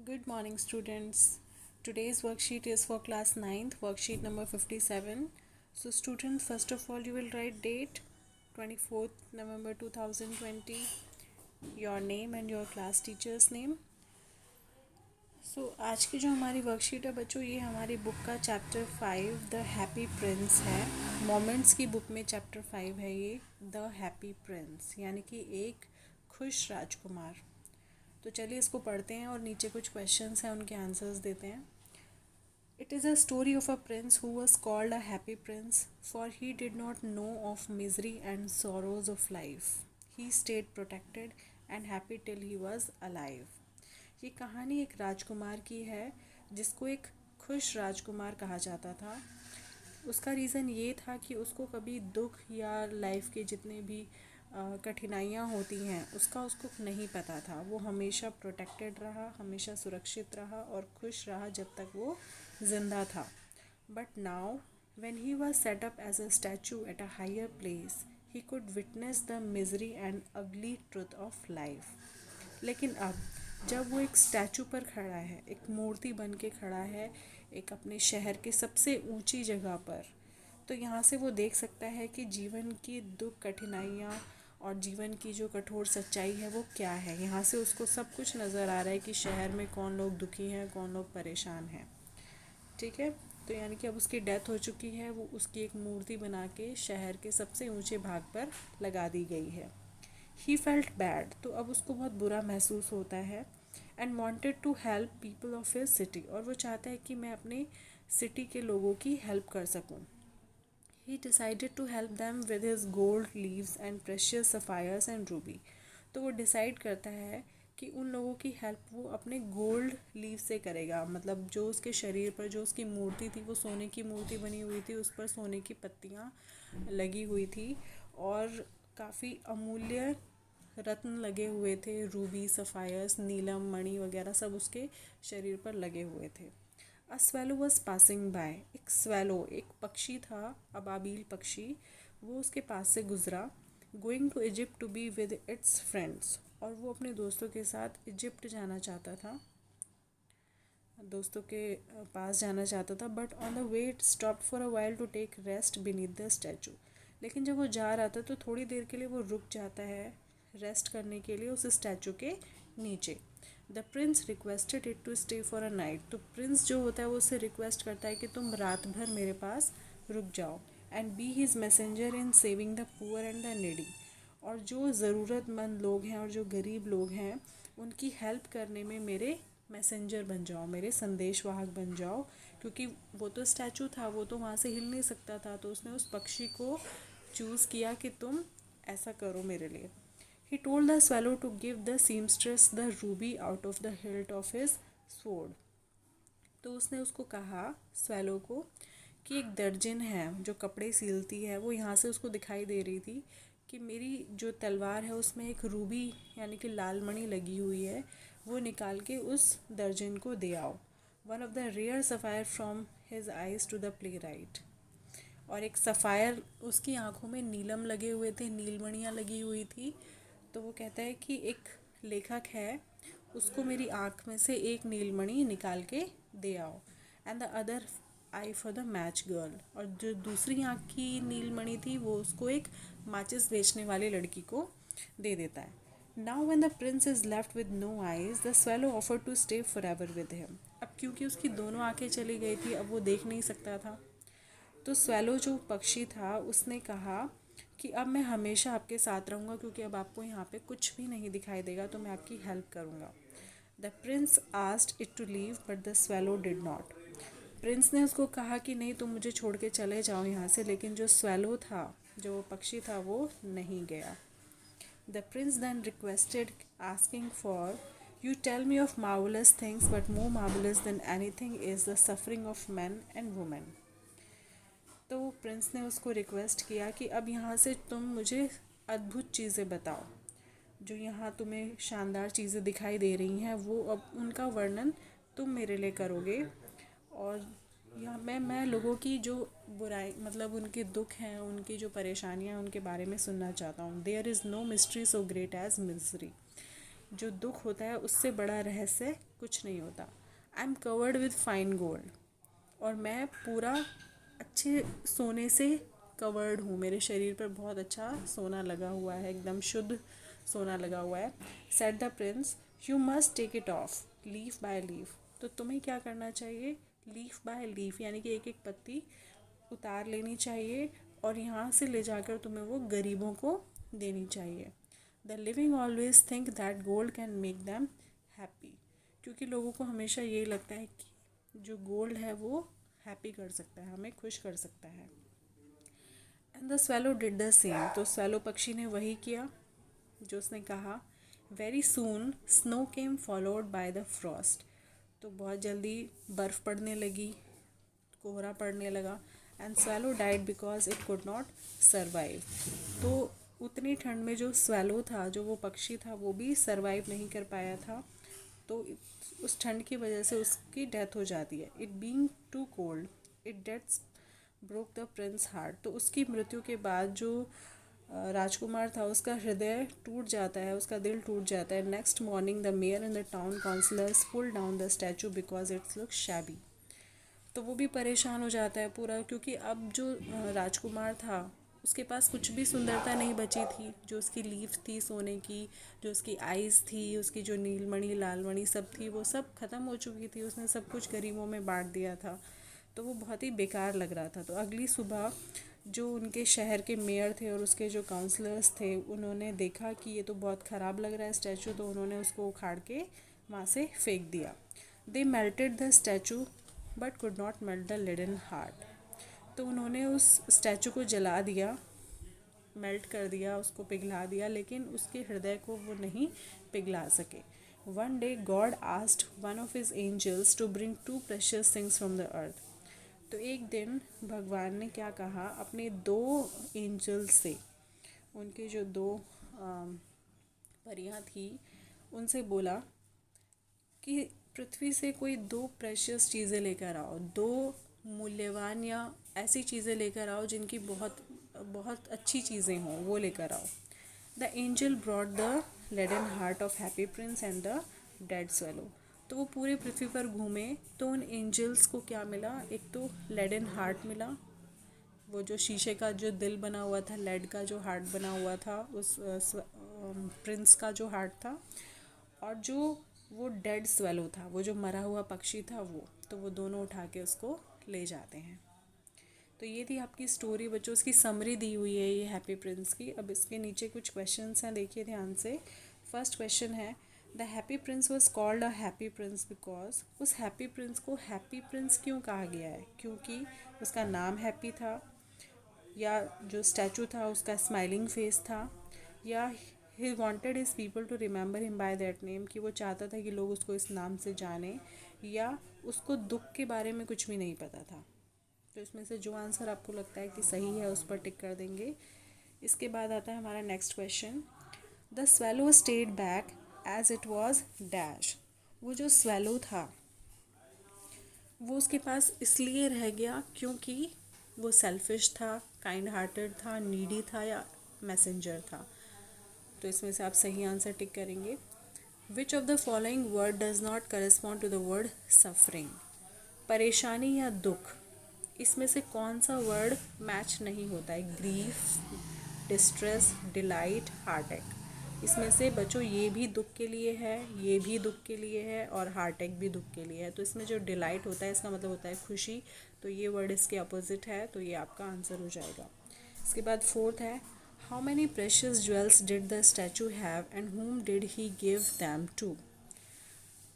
Good morning, students. Today's worksheet is for class 9th, worksheet number 57. So, students, first of all, you will write date 24th November 2020, your name and your class teacher's name. आज की जो हमारी worksheet है बच्चों, ये हमारी book का chapter 5 the happy Prince है। मोमेंट्स की बुक में चैप्टर 5 है ये, द हैप्पी प्रिंस, यानी कि एक खुश राजकुमार। तो चलिए इसको पढ़ते हैं और नीचे कुछ क्वेश्चंस हैं, उनके आंसर्स देते हैं। It is a story of a prince who was called a happy prince, for he did not know of misery and sorrows of life. He stayed protected and happy till he was alive. ये कहानी एक राजकुमार की है जिसको एक खुश राजकुमार कहा जाता था। उसका रीज़न ये था कि उसको कभी दुख या लाइफ के जितने भी कठिनाइयाँ होती हैं उसको नहीं पता था। वो हमेशा प्रोटेक्टेड रहा, हमेशा सुरक्षित रहा और खुश रहा जब तक वो ज़िंदा था। But now when he was set up as a statue at a higher place he could witness the misery and ugly truth of life. लेकिन अब जब वो एक स्टैचू पर खड़ा है, एक मूर्ति बन के खड़ा है, एक अपने शहर के सबसे ऊंची जगह पर, तो यहाँ से वो देख सकता है कि जीवन की दुख, कठिनाइयाँ और जीवन की जो कठोर सच्चाई है वो क्या है। यहाँ से उसको सब कुछ नज़र आ रहा है कि शहर में कौन लोग दुखी हैं, कौन लोग परेशान हैं। ठीक है, तो यानी कि अब उसकी डेथ हो चुकी है, वो उसकी एक मूर्ति बना के शहर के सबसे ऊंचे भाग पर लगा दी गई है। ही फेल्ट बैड, तो अब उसको बहुत बुरा महसूस होता है। And wanted to help people of his city, और वो चाहता है कि मैं अपने सिटी के लोगों की हेल्प कर सकूँ। He decided to help them with his gold leaves and precious sapphires and ruby. तो वो डिसाइड करता है कि उन लोगों की हेल्प वो अपने गोल्ड लीव से करेगा। मतलब जो उसके शरीर पर जो उसकी मूर्ति थी वो सोने की मूर्ति बनी हुई थी, उस पर सोने की पत्तियाँ लगी हुई थी और काफ़ी अमूल्य रत्न लगे हुए थे, रूबी, सफ़ायर्स, नीलम, मणि वगैरह सब उसके शरीर पर लगे हुए थे। अ स्वेलो वॉज पासिंग बाय, एक स्वेलो, एक पक्षी था, अबाबील पक्षी, वो उसके पास से गुजरा। Going to Egypt to be with its friends, और वो अपने दोस्तों के साथ इजिप्ट जाना चाहता था, दोस्तों के पास जाना चाहता था। But on the way it stopped for a while to take rest beneath the statue. लेकिन जब वो जा रहा था तो थोड़ी देर के लिए वो रुक जाता है रेस्ट करने के लिए उस स्टैचू के नीचे। The prince requested it to stay for a night, तो प्रिंस जो होता है वो उससे रिक्वेस्ट करता है कि तुम रात भर मेरे पास रुक जाओ। And be his messenger in saving the poor and the needy, और जो ज़रूरतमंद लोग हैं और जो गरीब लोग हैं उनकी हेल्प करने में मेरे मैसेंजर बन जाओ, मेरे संदेशवाहक बन जाओ। क्योंकि वो तो स्टैचू था, वो तो वहाँ से हिल नहीं सकता था, तो उसने उस पक्षी को चूज़ किया कि तुम ऐसा करो मेरे लिए। He told the swallow to give the seamstress the ruby out of the hilt of his sword. तो उसने उसको कहा, स्वैलो को, कि एक दर्जन है जो कपड़े सीलती है, वो यहाँ से उसको दिखाई दे रही थी कि मेरी जो तलवार है उसमें एक रूबी यानी कि लाल मणि लगी हुई है, वो निकाल के उस दर्जन को दे आओ। One of the rare sapphire from his eyes to the playwright, और एक सफ़ायर, उसकी आंखों में नीलम लगे हुए थे, नीलमणियाँ लगी हुई थी। तो वो कहता है कि एक लेखक है, उसको मेरी आँख में से एक नीलमणि निकाल के दे आओ। And the other I for the match girl, और जो दूसरी आँख की नीलमणि थी वो उसको एक माचिस बेचने वाली लड़की को दे देता है। Now when the prince is left with no eyes the swallow offer to stay for ever with him. अब क्योंकि उसकी दोनों आँखें चली गई थी, अब वो देख नहीं सकता था, तो स्वेलो जो पक्षी था उसने कहा कि अब मैं हमेशा आपके साथ रहूँगा, क्योंकि अब आपको यहाँ पे कुछ भी नहीं दिखाई देगा, तो मैं आपकी हेल्प करूँगा। The prince asked it to leave but the swallow did not. Prince ने उसको कहा कि नहीं, तुम मुझे छोड़ के चले जाओ यहाँ से, लेकिन जो स्वेलो था, जो पक्षी था, वो नहीं गया। The prince then requested asking for, you tell me of marvellous things but more marvellous than anything is the suffering of man and women. तो प्रिंस ने उसको रिक्वेस्ट किया कि अब यहाँ से तुम मुझे अद्भुत चीज़ें बताओ, जो यहाँ तुम्हें शानदार चीज़ें दिखाई दे रही हैं वो अब उनका वर्णन तुम मेरे लिए करोगे। और यहाँ मैं लोगों की जो बुराई, मतलब उनके दुख हैं, उनकी जो परेशानियाँ हैं, उनके बारे में सुनना चाहता हूँ। There is no mystery so great as misery, जो दुख होता है उससे बड़ा रहस्य कुछ नहीं होता। I am covered with fine gold, और मैं पूरा अच्छे सोने से कवर्ड हूँ, मेरे शरीर पर बहुत अच्छा सोना लगा हुआ है, एकदम शुद्ध सोना लगा हुआ है। Said the prince, you must take it off leaf by leaf. तो तुम्हें क्या करना चाहिए, लीफ बाय लीफ यानी कि एक एक पत्ती उतार लेनी चाहिए और यहाँ से ले जाकर तुम्हें वो गरीबों को देनी चाहिए। The living always think that gold can make them happy, क्योंकि लोगों को हमेशा यही लगता है कि जो गोल्ड है वो हैप्पी कर सकता है, हमें खुश कर सकता है। And the swallow did the same, तो स्वेलो पक्षी ने वही किया जो उसने कहा। Very soon snow came followed by the Frost, तो बहुत जल्दी बर्फ़ पड़ने लगी, कोहरा पड़ने लगा। And swallow died because it could not survive, तो उतनी ठंड में जो स्वेलो था, जो वो पक्षी था, वो भी सर्वाइव नहीं कर पाया था, तो उस ठंड की वजह से उसकी डेथ हो जाती है। It being too cold it deaths broke the prince heart, तो उसकी मृत्यु के बाद जो राजकुमार था उसका हृदय टूट जाता है, उसका दिल टूट जाता है। Next morning the mayor and the town councillors pull down the statue because it's look shabby, तो वो भी परेशान हो जाता है पूरा, क्योंकि अब जो राजकुमार था उसके पास कुछ भी सुंदरता नहीं बची थी। जो उसकी लीफ थी सोने की, जो उसकी आइज़ थी, उसकी जो नीलमणि लालमणि सब थी, वो सब ख़त्म हो चुकी थी, उसने सब कुछ गरीबों में बांट दिया था, तो वो बहुत ही बेकार लग रहा था। तो अगली सुबह जो उनके शहर के मेयर थे और उसके जो काउंसलर्स थे, उन्होंने देखा कि ये तो बहुत ख़राब लग रहा है स्टैचू, तो उन्होंने उसको उखाड़ के वहाँ से फेंक दिया। They melted the statue but could not melt the leaden heart, तो उन्होंने उस स्टैचू को जला दिया, मेल्ट कर दिया, उसको पिघला दिया, लेकिन उसके हृदय को वो नहीं पिघला सके। One day God asked one of his angels to bring two precious things from the earth, तो एक दिन भगवान ने क्या कहा, अपने दो एंजल से, उनके जो दो परियां थी, उनसे बोला कि पृथ्वी से कोई दो प्रेशियस चीज़ें लेकर आओ, दो मूल्यवान या ऐसी चीज़ें लेकर आओ जिनकी बहुत बहुत अच्छी चीज़ें हों, वो लेकर आओ। The angel brought the leaden heart of happy prince and the dead swallow, तो वो पूरे पृथ्वी पर घूमे, तो उन एंजल्स को क्या मिला, एक तो लेडन हार्ट मिला, वो जो शीशे का जो दिल बना हुआ था, लेड का जो हार्ट बना हुआ था, उस प्रिंस का जो हार्ट था, और जो वो डेड स्वेलो था, वो जो मरा हुआ पक्षी था, वो तो वो दोनों उठा के उसको ले जाते हैं। तो ये थी आपकी स्टोरी बच्चों, उसकी समरी दी हुई है ये हैप्पी प्रिंस की। अब इसके नीचे कुछ क्वेश्चंस हैं, देखिए ध्यान से। फर्स्ट क्वेश्चन है, the happy Prince was called a happy Prince because, उस हैप्पी प्रिंस को हैप्पी प्रिंस क्यों कहा गया है, क्योंकि उसका नाम हैप्पी था, या जो स्टैचू था उसका स्माइलिंग फेस था, या he wanted his people to remember him by that name, कि वो चाहता था कि लोग उसको इस नाम से जाने, या उसको दुख के बारे में कुछ भी नहीं पता था। तो इसमें से जो आंसर आपको लगता है कि सही है उस पर टिक कर देंगे। इसके बाद आता है हमारा next question, the swallow stayed back as it was dash, वो जो स्वेलो था वो उसके पास इसलिए रह गया क्योंकि वो सेल्फिश था, काइंड हार्टेड था, नीडी था, या मैसेंजर था। तो इसमें से आप सही आंसर टिक करेंगे। Which of the following word does not correspond to the word suffering, परेशानी या दुख, इसमें से कौन सा वर्ड मैच नहीं होता है, ग्रीफ, डिस्ट्रेस, डिलाइट, हार्ट। इसमें से बच्चों ये भी दुख के लिए है, ये भी दुख के लिए है, और हार्ट अटैक भी दुख के लिए है। तो इसमें जो डिलाइट होता है इसका मतलब होता है खुशी, तो ये वर्ड इसके अपोजिट है, तो ये आपका आंसर हो जाएगा। इसके बाद फोर्थ है, how many precious jewels did the statue have and whom did he give them to,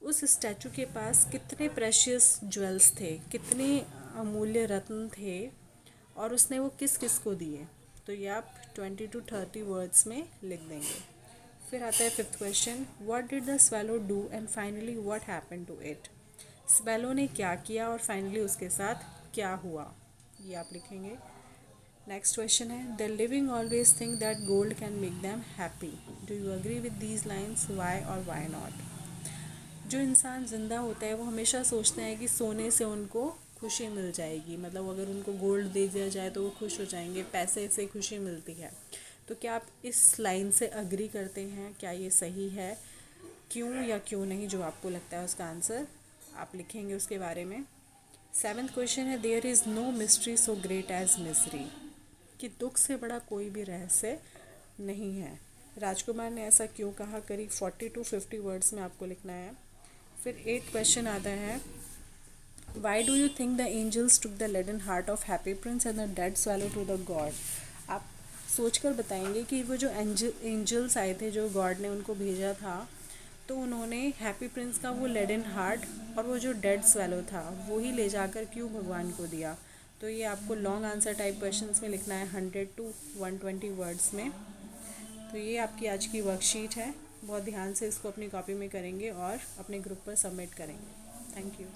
उस स्टैचू के पास कितने प्रेशियस ज्वेल्स थे, कितने अमूल्य रत्न थे, और उसने वो किस किस को दिए। तो ये आप 20 to 30 वर्ड्स में लिख देंगे। फिर आता है fifth question, what did the swallow do and finally what happened to it, swallow ने क्या किया और फाइनली उसके साथ क्या हुआ, ये आप लिखेंगे। नेक्स्ट क्वेश्चन है, the living always think that gold can make them happy, do you agree with these lines, why और वाई नॉट। जो इंसान ज़िंदा होता है वो हमेशा सोचते हैं कि सोने से उनको खुशी मिल जाएगी, मतलब अगर उनको गोल्ड दे दिया जाए तो वो खुश हो जाएंगे, पैसे से खुशी मिलती है। तो क्या आप इस लाइन से अग्री करते हैं, क्या ये सही है। क्यों या क्यों नहीं, जो आपको लगता है उसका आंसर आप लिखेंगे उसके बारे में। 7th क्वेश्चन है, there is no mystery so great as misery, कि दुख से बड़ा कोई भी रहस्य नहीं है। राजकुमार ने ऐसा क्यों कहा, करीब 40 to 50 वर्ड्स में आपको लिखना है। फिर 8th क्वेश्चन आता है, why do you think the angels took the leaden heart of happy prince and the dead swallow to the god. आप सोचकर बताएंगे कि वो जो एंजल्स आए थे, जो गॉड ने उनको भेजा था, तो उन्होंने हैप्पी प्रिंस का वो लेडन हार्ट और वो जो डेड स्वैलो था वो ही ले जाकर क्यों भगवान को दिया। तो ये आपको लॉन्ग आंसर टाइप क्वेश्चंस में लिखना है 100 to 120 वर्ड्स में। तो ये आपकी आज की वर्कशीट है, बहुत ध्यान से इसको अपनी कॉपी में करेंगे और अपने ग्रुप पर सबमिट करेंगे। Thank you.